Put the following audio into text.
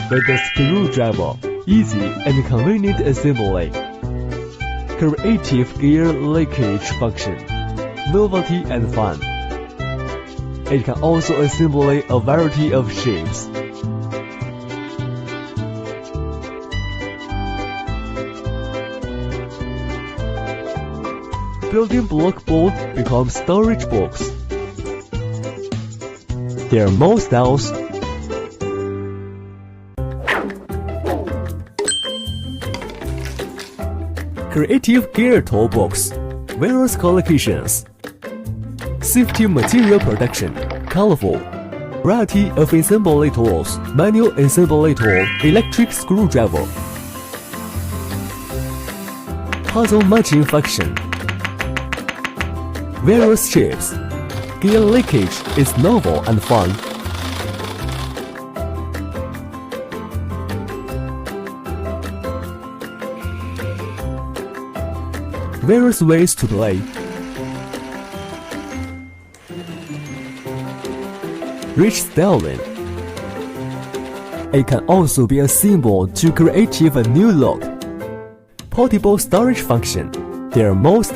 with a screwdriver, easy and convenient assembly. Creative gear leakage function, novelty and fun. It can also assemble a variety of shapes. Building block board becomes storage box. There are more styles. Creative gear toolbox, various collocations. Safety material production, colorful. Variety of assembly tools, manual assembly tool, electric screwdriver. Puzzle matching function. Various shapes. Gear leakage is novel and fun. Various ways to play. Rich styling. It can also be a symbol to create a new look. Portable storage function. There are more styles.